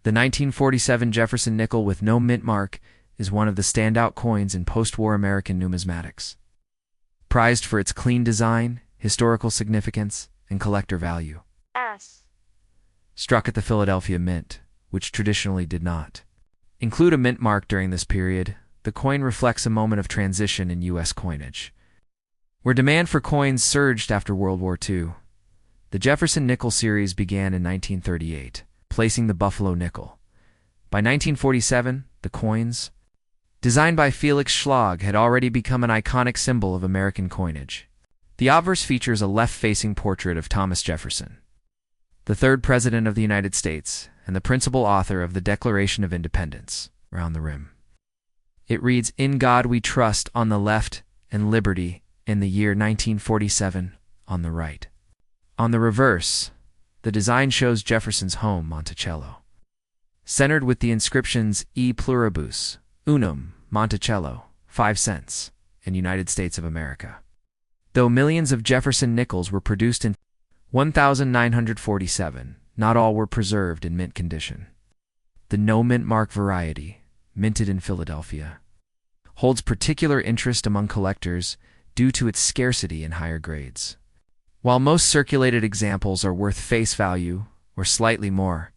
The 1947 Jefferson nickel with no mint mark is one of the standout coins in post-war American numismatics. Prized for its clean design, historical significance, and collector value. Struck at the Philadelphia Mint, which traditionally did not include a mint mark during this period, the coin reflects a moment of transition in U.S. coinage, where demand for coins surged after World War II. The Jefferson nickel series began in 1938, placing the Buffalo nickel. By 1947, the coins, designed by Felix Schlag, had already become an iconic symbol of American coinage. The obverse features a left-facing portrait of Thomas Jefferson, the third President of the United States and the principal author of the Declaration of Independence, around the rim. It reads, "In God we trust," on the left, and "Liberty," in the year 1947, on the right. On the reverse, the design shows Jefferson's home, Monticello, centered with the inscriptions E pluribus, unum, Monticello, 5 cents, and United States of America. Though millions of Jefferson nickels were produced in 1947, not all were preserved in mint condition. The no mint mark variety, minted in Philadelphia, holds particular interest among collectors due to its scarcity in higher grades. While most circulated examples are worth face value, or slightly more,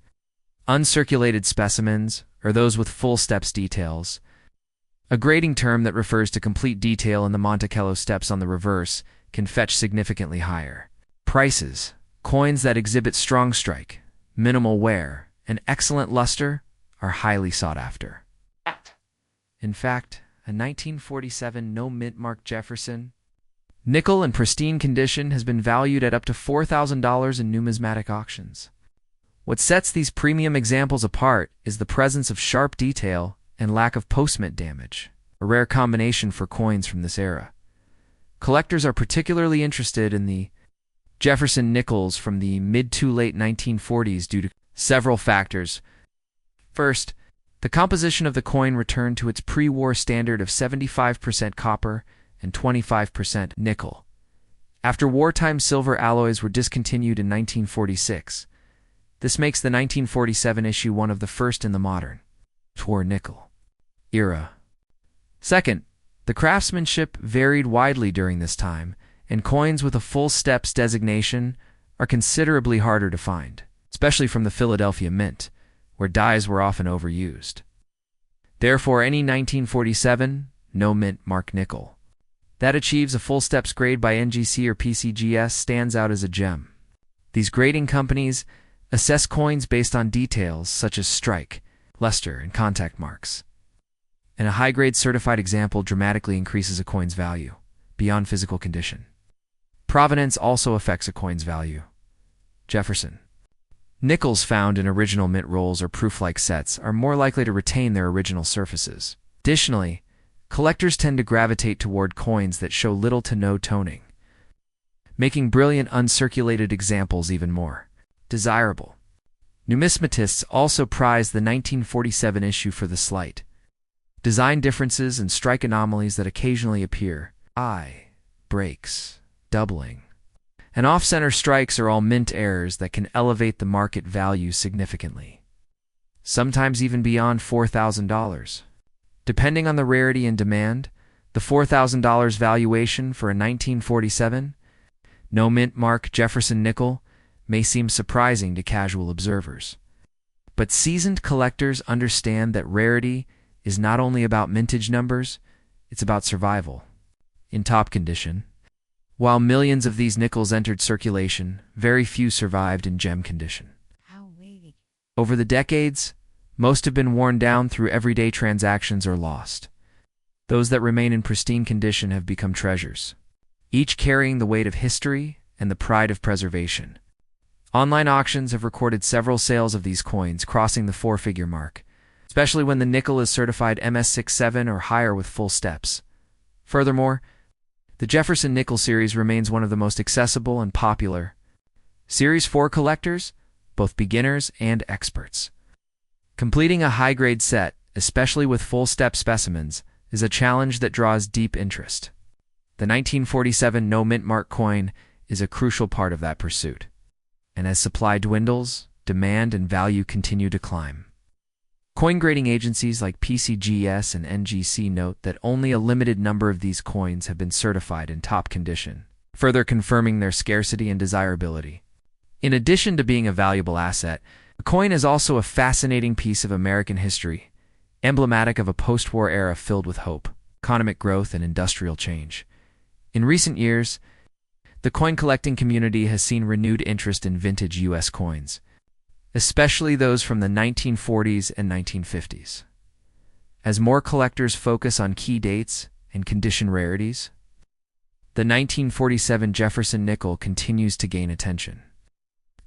uncirculated specimens, or those with full steps details, a grading term that refers to complete detail in the Monticello steps on the reverse, can fetch significantly higher prices. Coins that exhibit strong strike, minimal wear, and excellent luster are highly sought after. In fact, a 1947 no mint mark Jefferson nickel in pristine condition has been valued at up to $4,000 in numismatic auctions. What sets these premium examples apart is the presence of sharp detail and lack of post-mint damage, a rare combination for coins from this era. Collectors are particularly interested in the Jefferson nickels from the mid to late 1940s due to several factors. First, the composition of the coin returned to its pre-war standard of 75% copper and 25% nickel. After wartime silver alloys were discontinued in 1946, this makes the 1947 issue one of the first in the modern war nickel era. Second, the craftsmanship varied widely during this time, and coins with a full steps designation are considerably harder to find, especially from the Philadelphia Mint, where dies were often overused. Therefore, any 1947 no mint mark nickel that achieves a full steps grade by NGC or PCGS stands out as a gem. These grading companies assess coins based on details such as strike, luster, and contact marks. And a high-grade certified example dramatically increases a coin's value, beyond physical condition. Provenance also affects a coin's value. Jefferson nickels found in original mint rolls or proof-like sets are more likely to retain their original surfaces. Additionally, collectors tend to gravitate toward coins that show little to no toning, making brilliant uncirculated examples even more desirable. Numismatists also prize the 1947 issue for the slight design differences and strike anomalies that occasionally appear. Breaks, doubling, and off-center strikes are all mint errors that can elevate the market value significantly, sometimes even beyond $4,000. Depending on the rarity and demand, the $4,000 valuation for a 1947 no mint mark Jefferson nickel may seem surprising to casual observers. But seasoned collectors understand that rarity is not only about mintage numbers, it's about survival. In top condition, while millions of these nickels entered circulation, very few survived in gem condition. Over the decades, most have been worn down through everyday transactions or lost. Those that remain in pristine condition have become treasures, each carrying the weight of history and the pride of preservation. Online auctions have recorded several sales of these coins crossing the four-figure mark, especially when the nickel is certified MS67 or higher with full steps. Furthermore, the Jefferson nickel series remains one of the most accessible and popular series for collectors, both beginners and experts. Completing a high-grade set, especially with full step specimens, is a challenge that draws deep interest. The 1947 no mint mark coin is a crucial part of that pursuit. And as supply dwindles, demand and value continue to climb. Coin grading agencies like PCGS and NGC note that only a limited number of these coins have been certified in top condition, further confirming their scarcity and desirability. In addition to being a valuable asset, a coin is also a fascinating piece of American history, emblematic of a post-war era filled with hope, economic growth, and industrial change. In recent years, the coin collecting community has seen renewed interest in vintage U.S. coins, especially those from the 1940s and 1950s. As more collectors focus on key dates and condition rarities, the 1947 Jefferson nickel continues to gain attention.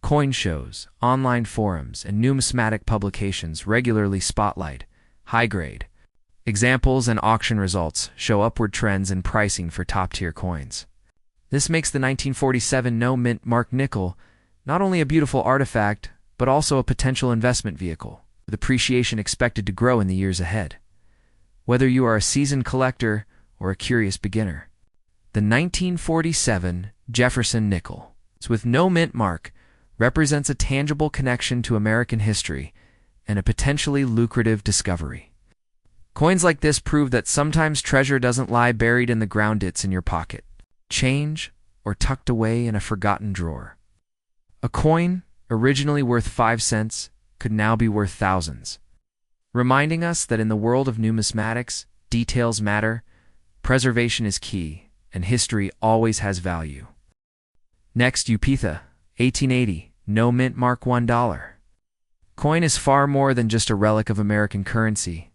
Coin shows, online forums, and numismatic publications regularly spotlight high-grade examples, and auction results show upward trends in pricing for top-tier coins. This makes the 1947 no-mint mark nickel not only a beautiful artifact, but also a potential investment vehicle, with appreciation expected to grow in the years ahead. Whether you are a seasoned collector or a curious beginner, the 1947 Jefferson nickel, with no mint mark, represents a tangible connection to American history and a potentially lucrative discovery. Coins like this prove that sometimes treasure doesn't lie buried in the ground, it's in your pocket, change, or tucked away in a forgotten drawer. A coin, originally worth 5 cents, could now be worth thousands, reminding us that in the world of numismatics, details matter, preservation is key, and history always has value. Next, Upetha, 1880, no mint mark $1. Coin is far more than just a relic of American currency.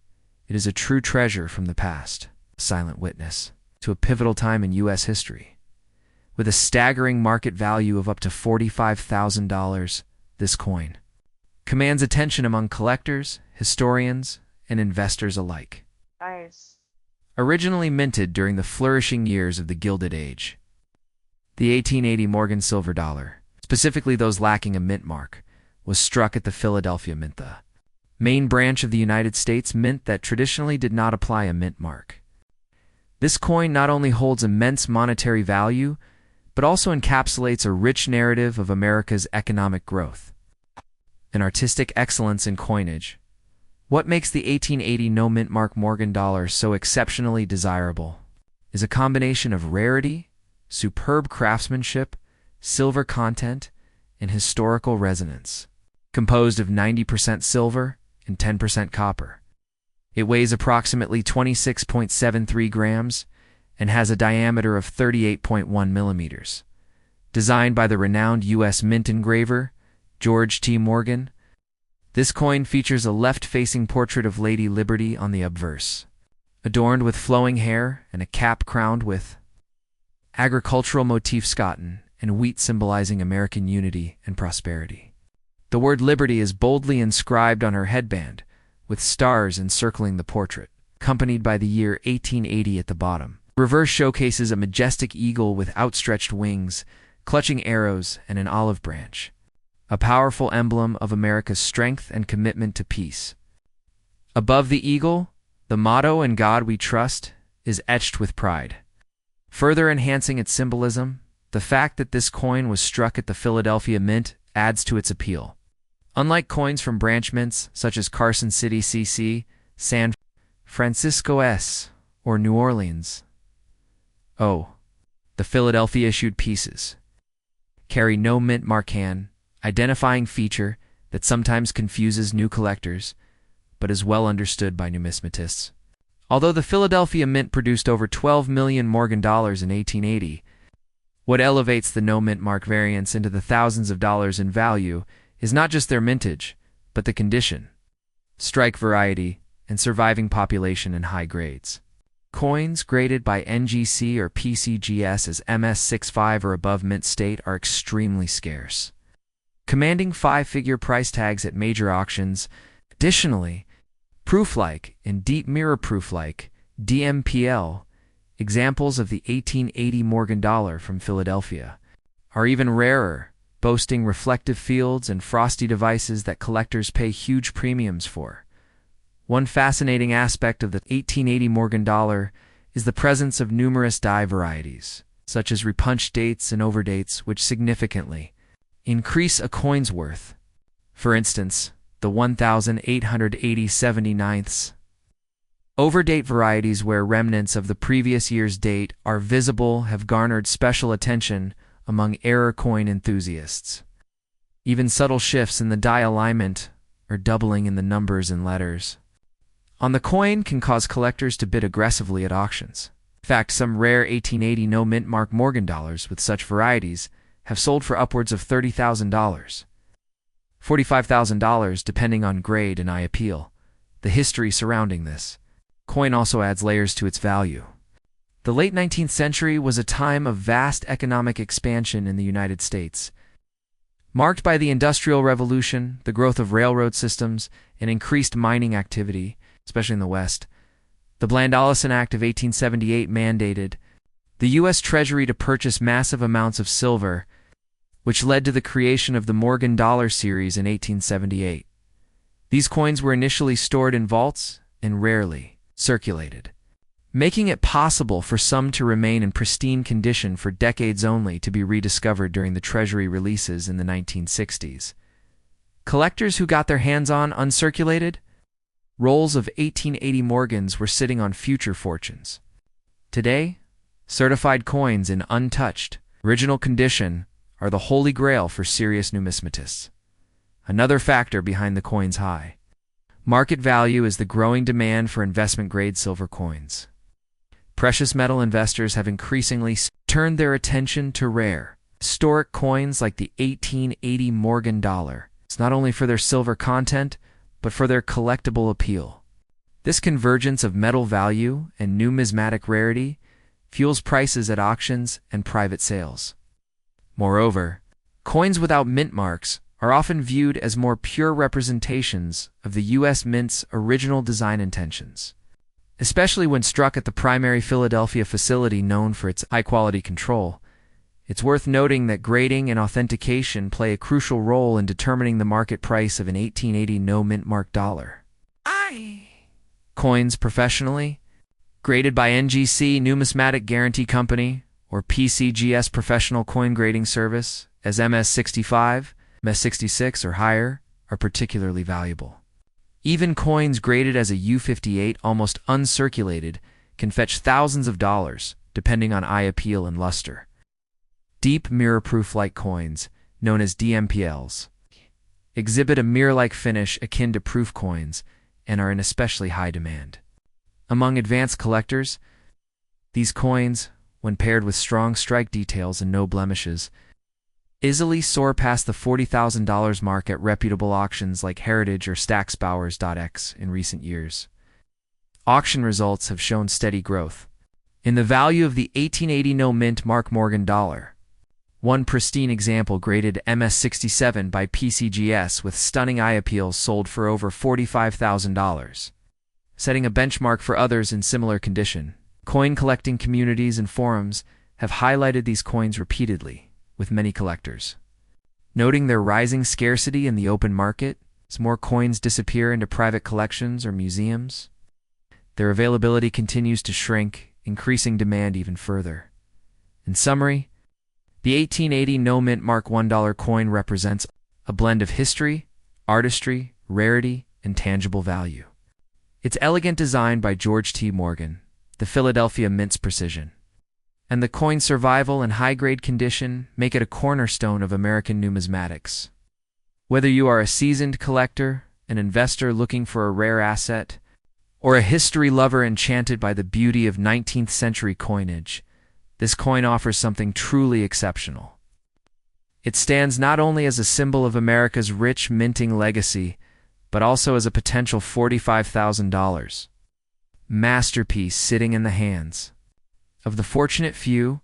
It is a true treasure from the past, a silent witness to a pivotal time in U.S. history. With a staggering market value of up to $45,000, this coin commands attention among collectors, historians, and investors alike. Nice. Originally minted during the flourishing years of the Gilded Age, the 1880 Morgan silver dollar, specifically those lacking a mint mark, was struck at the Philadelphia Mint, the main branch of the United States Mint that traditionally did not apply a mint mark. This coin not only holds immense monetary value, but also encapsulates a rich narrative of America's economic growth and artistic excellence in coinage. What makes the 1880 no mint mark Morgan dollar so exceptionally desirable is a combination of rarity, superb craftsmanship, silver content, and historical resonance. Composed of 90% silver and 10% copper, it weighs approximately 26.73 grams and has a diameter of 38.1 millimeters. Designed by the renowned U.S. mint engraver, George T. Morgan, this coin features a left-facing portrait of Lady Liberty on the obverse, adorned with flowing hair and a cap crowned with agricultural motifs, cotton and wheat symbolizing American unity and prosperity. The word Liberty is boldly inscribed on her headband, with stars encircling the portrait, accompanied by the year 1880 at the bottom. Reverse showcases a majestic eagle with outstretched wings, clutching arrows and an olive branch, a powerful emblem of America's strength and commitment to peace. Above the eagle, the motto "In God We Trust" is etched with pride. Further enhancing its symbolism, the fact that this coin was struck at the Philadelphia Mint adds to its appeal. Unlike coins from branch mints such as Carson City CC, San Francisco S, or New Orleans O, the Philadelphia-issued pieces carry no mint mark, an identifying feature that sometimes confuses new collectors, but is well understood by numismatists. Although the Philadelphia Mint produced over 12 million Morgan dollars in 1880, what elevates the no mint mark variants into the thousands of dollars in value is not just their mintage, but the condition, strike variety, and surviving population in high grades. Coins graded by NGC or PCGS as MS65 or above mint state are extremely scarce, commanding 5-figure price tags at major auctions. Additionally, proof-like and deep mirror proof-like DMPL examples of the 1880 Morgan dollar from Philadelphia are even rarer, boasting reflective fields and frosty devices that collectors pay huge premiums for. One fascinating aspect of the 1880 Morgan dollar is the presence of numerous die varieties, such as repunched dates and overdates, which significantly increase a coin's worth. For instance, the 1,880/79. Overdate varieties where remnants of the previous year's date are visible have garnered special attention among error coin enthusiasts. Even subtle shifts in the die alignment or doubling in the numbers and letters on the coin can cause collectors to bid aggressively at auctions. In fact, some rare 1880 no-mint mark Morgan dollars with such varieties have sold for upwards of $30,000, $45,000 depending on grade and eye appeal. The history surrounding this coin also adds layers to its value. The late 19th century was a time of vast economic expansion in the United States, marked by the Industrial Revolution, the growth of railroad systems, and increased mining activity, especially in the West. The Bland-Ollison Act of 1878 mandated the U.S. Treasury to purchase massive amounts of silver, which led to the creation of the Morgan dollar series in 1878. These coins were initially stored in vaults and rarely circulated, making it possible for some to remain in pristine condition for decades only to be rediscovered during the Treasury releases in the 1960s. Collectors who got their hands on uncirculated rolls of 1880 Morgans were sitting on future fortunes. Today, certified coins in untouched, original condition are the holy grail for serious numismatists. Another factor behind the coin's high market value is the growing demand for investment-grade silver coins. Precious metal investors have increasingly turned their attention to rare, historic coins like the 1880 Morgan dollar. It's not only for their silver content, but for their collectible appeal. This convergence of metal value and numismatic rarity fuels prices at auctions and private sales. Moreover, coins without mint marks are often viewed as more pure representations of the U.S. Mint's original design intentions, especially when struck at the primary Philadelphia facility known for its high-quality control. It's worth noting that grading and authentication play a crucial role in determining the market price of an 1880 no-mint mark dollar. Coins professionally graded by NGC Numismatic Guarantee Company or PCGS Professional Coin Grading Service as MS65, MS66 or higher are particularly valuable. Even coins graded as a U58 almost uncirculated can fetch thousands of dollars depending on eye appeal and luster. Deep mirror-proof-like coins, known as DMPLs, exhibit a mirror-like finish akin to proof coins and are in especially high demand. Among advanced collectors, these coins, when paired with strong strike details and no blemishes, easily soar past the $40,000 mark at reputable auctions like Heritage or Stacksbowers.x in recent years. Auction results have shown steady growth in the value of the 1880 no-mint mark Morgan dollar. One pristine example graded MS67 by PCGS with stunning eye appeal sold for over $45,000, setting a benchmark for others in similar condition. Coin collecting communities and forums have highlighted these coins repeatedly, with many collectors noting their rising scarcity in the open market as more coins disappear into private collections or museums. Their availability continues to shrink, increasing demand even further. In summary, the 1880 no-mint mark $1 coin represents a blend of history, artistry, rarity, and tangible value. Its elegant design by George T. Morgan, the Philadelphia Mint's precision, and the coin's survival and high-grade condition make it a cornerstone of American numismatics. Whether you are a seasoned collector, an investor looking for a rare asset, or a history lover enchanted by the beauty of 19th century coinage, this coin offers something truly exceptional. It stands not only as a symbol of America's rich minting legacy, but also as a potential $45,000 masterpiece sitting in the hands of the fortunate few